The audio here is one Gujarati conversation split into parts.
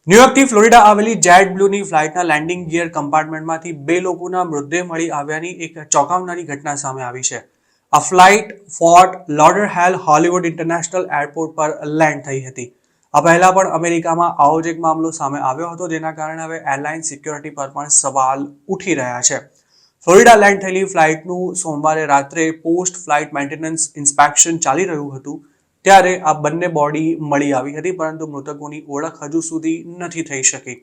ન્યુયોર્કથી ફ્લોરિડા આવેલી જેટ બ્લુની ફ્લાઇટના લેન્ડિંગ ગિયર કમ્પાર્ટમેન્ટમાંથી 2 લોકોના મૃતદેહ મળી આવ્યાની એક ચોંકાવનારી ઘટના સામે આવી છે. આ flight Fort Lauderdale Hollywood international airport પર લેન્ડ થઈ હતી. આ પહેલા પણ અમેરિકામાં આવો જ એક મામલો સામે આવ્યો હતો, જેના કારણે હવે એરલાઇન સિક્યોરિટી પર પણ સવાલ ઉઠી રહ્યા છે. ફ્લોરિડા લેન્ડ થયેલી ફ્લાઇટનું સોમવારે રાત્રે પોસ્ટ ફ્લાઇટ મેન્ટેનન્સ ઇન્સ્પેક્શન ચાલી રહ્યું હતું ત્યારે આ બંને બોડી મળી આવી હતી, પરંતુ મૃતકોની ઓળખ હજુ સુધી નથી થઈ શકી.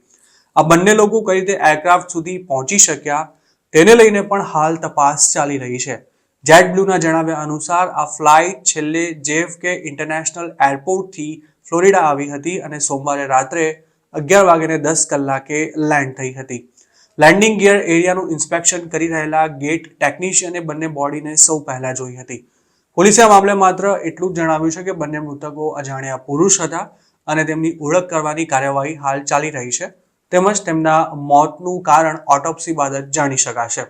આ બંને લોકો કઈ રીતે એરક્રાફ્ટ સુધી પહોંચી શક્યા તેને લઈને પણ હાલ તપાસ ચાલી રહી છે. જેટ બ્લુના જણાવ્યા અનુસાર આ ફ્લાઇટ છેલ્લે JFK ઇન્ટરનેશનલ એરપોર્ટથી ફ્લોરિડા આવી હતી અને સોમવારે રાત્રે 11:10 લેન્ડ થઈ હતી. લેન્ડિંગ ગિયર એરિયાનું ઇન્સ્પેક્શન કરી રહેલા ગેટ ટેકનિશિયને બંને બોડીને સૌ પહેલા જોઈ હતી. પોલીસે આ મામલે માત્ર એટલું જ જણાવ્યું છે કે બંને મૃતકો અજાણ્યા પુરુષ હતા અને તેમની ઓળખ કરવાની કાર્યવાહી હાલ ચાલી રહી છે, તેમજ તેમના મોતનું કારણ ઓટોપ્સી બાદ જ જાણી શકાશે.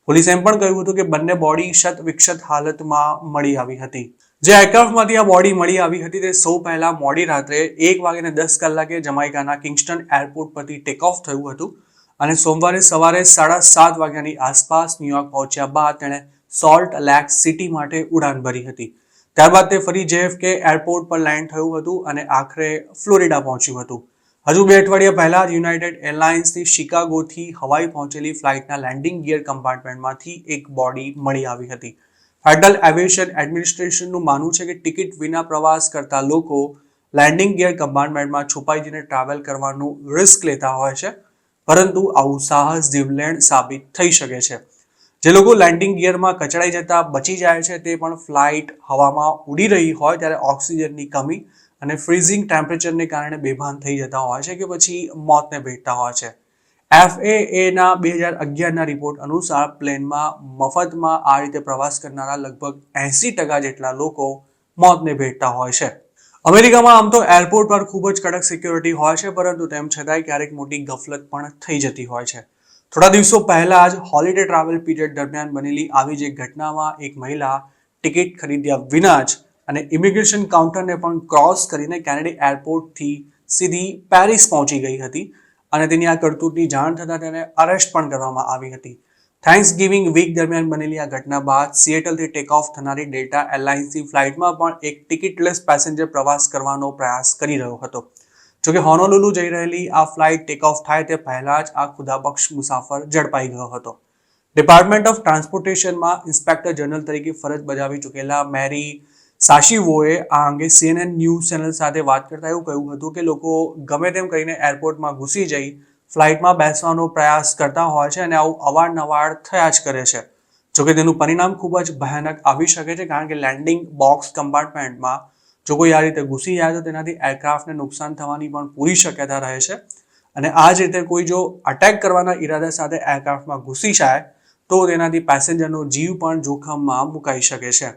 પોલીસે એમ પણ કહ્યું હતું કે બંને બોડી ક્ષત વિક્ષત હાલતમાં મળી આવી હતી. જે એરક્રાફ્ટમાંથી આ બોડી મળી આવી હતી તે સૌ પહેલા મોડી રાત્રે 1:10 જમાઇકાના કિંગસ્ટન એરપોર્ટ પરથી ટેક ઓફ થયું હતું અને સોમવારે સવારે 7:30 વાગ્યાની આસપાસ ન્યુયોર્ક પહોંચ્યા બાદ તેણે સોલ્ટ લેક સિટી માટે ઉડાન ભરી હતી. ત્યારબાદ તે ફરી JFK એરપોર્ટ પર લેન્ડ થયું હતું અને આખરે ફ્લોરિડા પહોંચ્યું હતું. હજુ 2 અઠવાડિયા પહેલા જ યુનાઇટેડ એરલાઇન્સથી શિકાગોથી હવાઈ પહોંચેલી ફ્લાઇટના લેન્ડિંગ ગિયર કમ્પાર્ટમેન્ટમાંથી એક બોડી મળી આવી હતી. ફેડરલ એવિએશન એડમિનિસ્ટ્રેશનનું માનવું છે કે ટિકિટ વિના પ્રવાસ કરતા લોકો લેન્ડિંગ ગિયર કમ્પાર્ટમેન્ટમાં છુપાઈ જઈને ટ્રાવેલ કરવાનું રિસ્ક લેતા હોય છે, પરંતુ આવું સાહસ જીવલેણ સાબિત થઈ શકે છે. જે લોકો લેન્ડિંગ ગિયરમાં કચડાઈ જતા બચી જાય છે તે પણ ફ્લાઇટ હવામાં ઉડી રહી હોય ત્યારે ઓક્સિજનની કમી અને ફ્રીઝિંગ ટેમ્પરેચરને કારણે બેભાન થઈ જતા હોય છે કે પછી મોતને ભેટતા હોય છે. FAAના 2011ના રિપોર્ટ અનુસાર પ્લેનમાં મફતમાં આ રીતે પ્રવાસ કરનારા લગભગ 80% જેટલા લોકો મોતને ભેટતા હોય છે. અમેરિકામાં આમ તો એરપોર્ટ પર ખૂબ જ કડક સિક્યોરિટી હોય છે, પરંતુ તેમ છતાંય ક્યારેક મોટી ગફલત પણ થઈ જતી હોય છે. થોડા દિવસો પહેલા જ હોલિડે ટ્રાવેલ પીરિયડ દરમિયાન બનેલી આવી જ એક ઘટનામાં એક મહિલા ટિકિટ ખરીદ્યા વિના જ અને ઇમિગ્રેશન કાઉન્ટરને પણ ક્રોસ કરીને કેનેડી એરપોર્ટથી સીધી પેરિસ પહોંચી ગઈ હતી અને તેની આ કરતૂતની જાણ થતાં તેને અરેસ્ટ પણ કરવામાં આવી હતી. થેન્ક્સગિવિંગ વીક દરમિયાન બનેલી આ ઘટના બાદ સિએટલથી ટેક ઓફ થનારી ડેલ્ટા એરલાઇન્સની ફ્લાઇટમાં પણ એક ટિકિટલેસ પેસેન્જર પ્રવાસ કરવાનો પ્રયાસ કરી રહ્યો હતો. જોકે હોનોલુલુ જઈ રહેલી આ ફ્લાઇટ ટેક ઓફ થાય તે પહેલા જ આ ખુદાબખ્શ મુસાફર ઝડપાઈ ગયો હતો. ડિપાર્ટમેન્ટ ઓફ ટ્રાન્સપોર્ટેશનમાં ઇન્સ્પેક્ટર જનરલ તરીકે ફરજ બજાવી ચૂકેલા મેરી સાશિવોએ આ અંગે CNN ન્યૂઝ ચેનલ સાથે વાત કરતા એવું કહ્યું હતું કે લોકો ગમે તેમ કરીને એરપોર્ટમાં ઘૂસી જઈ ફ્લાઇટમાં બેસવાનો પ્રયાસ કરતા હોય છે અને આવું અવારનવાર થયા જ કરે છે. જોકે તેનું પરિણામ ખૂબ જ ભયાનક આવી શકે છે, કારણ કે લેન્ડિંગ બોક્સ કમ્પાર્ટમેન્ટમાં જો કોઈ આ રીતે ઘૂસી જાય તો તેનાથી એરક્રાફ્ટને નુકસાન થવાની પણ પૂરી શક્યતા રહે છે અને આ જ રીતે કોઈ જો અટેક કરવાના ઈરાદા સાથે એરક્રાફ્ટમાં ઘૂસી જાય તો તેનાથી પેસેન્જરનો જીવ પણ જોખમમાં મુકાઈ શકે છે.